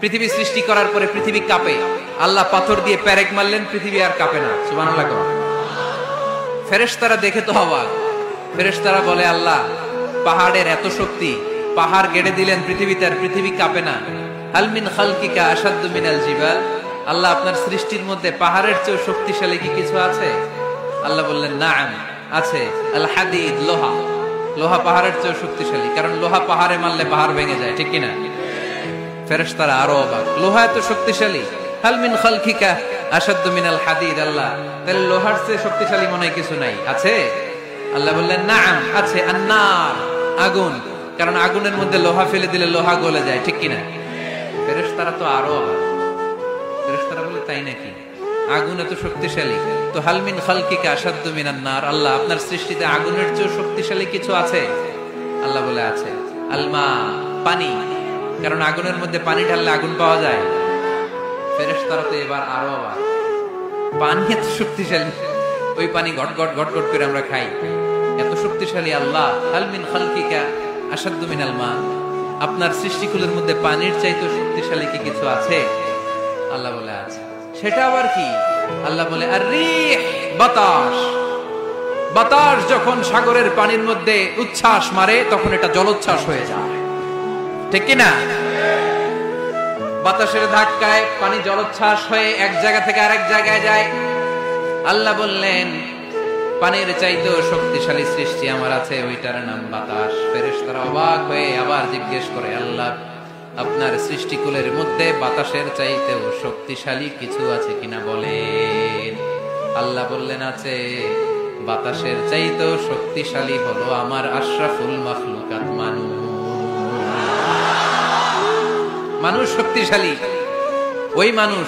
পৃথিবী সৃষ্টি করার পরে পৃথিবী কাঁপে, আল্লাহ পাথর দিয়ে পেরেক মারলেন, পৃথিবী আর কাঁপে না। সুবহানাল্লাহ। ফেরেশতারা দেখে তো অবাক। ফেরেশতারা বলে, আল্লাহ পাহাড়ের এত শক্তি, পাহাড় গেড়ে দিলেন পৃথিবীতে, আর পৃথিবী কাঁপে না। হাল মিন খালকিকা আশাদ্দু মিনাল জিবাল, আল্লাহ আপনার সৃষ্টির মধ্যে পাহাড়ের চেয়ে শক্তিশালী কি কিছু আছে? আল্লাহ বললেন, নাআম, আছে। আল হাদিদ, লোহা। লোহা পাহাড়ের চেয়ে শক্তিশালী, কারণ লোহা পাহাড়ে মারলে পাহাড় ভেঙে যায়, ঠিক কিনা? ফেরেশতারা আরো অবাক, লোহা এত শক্তিশালী। হাল মিন খালকিকা আশাদ্দু মিনাল হাদিদ, আল্লাহ তাহলে লোহার চেয়ে শক্তিশালী মনে হয় কিছু নাই, আছে? আল্লাহ বললেন, নাআম, আছে। আন্নার, আগুন, কারণ আগুনের মধ্যে লোহা ফেলে দিলে লোহা গলে যায়, ঠিক কিনা? ফেরেশতারা তো আরো অবাক। ফেরেশতারা বলে, তাই নাকি? আগুন এত শক্তিশালী, তো হাল মিন খালকিকা আশাদ্দু মিনান নার, আল্লাহ আপনার সৃষ্টিতে আগুনের চেয়ে শক্তিশালী কিছু আছে? আল্লাহ বলে, আছে। আলমা, পানি, কারণ আগুনের মধ্যে পানি ঢাললে আগুন পাওয়া যায়। ফেরেশতারা তো এবার আরো অবাক, পানি এত শক্তিশালী, ওই পানি ঘট ঘট ঘট ঘট করে আমরা খাই, এত শক্তিশালী আল্লাহ। হাল মিন খালকিকা আশাদ্দু মিনাল মা, আপনার সৃষ্টিকুলের মধ্যে পানির চাইতে শক্তিশালী কি কিছু আছে? আল্লাহ বলে, আছে। সেটা আবার কি? আল্লাহ বলে, আর রিহ, বাতাস। বাতাস যখন সাগরের পানির মধ্যে উচ্ছ্বাস মারে তখন এটা জলোচ্ছ্বাস হয়ে যায়, ঠিক কিনা? বাতাসের ধাক্কায় পানি জলোচ্ছ্বাস হয়ে এক জায়গা থেকে আরেক জায়গায় যায়। আল্লাহ বললেন, পানির চাইতেও শক্তিশালী সৃষ্টি আমার আছে, ওইটার নাম বাতাস। ফেরেশতারা অবাক হয়ে আবার জিজ্ঞেস করে, আল্লাহ আপনার সৃষ্টিকুলের মধ্যে বাতাসের চাইতেও শক্তিশালী কিছু আছে কিনা বলেন। আল্লাহ বললেন, আছে। বাতাসের চাইতেও শক্তিশালী হলো আমার আশরাফুল মাখলুকাত মানুষ। মানুষ শক্তিশালী, ওই মানুষ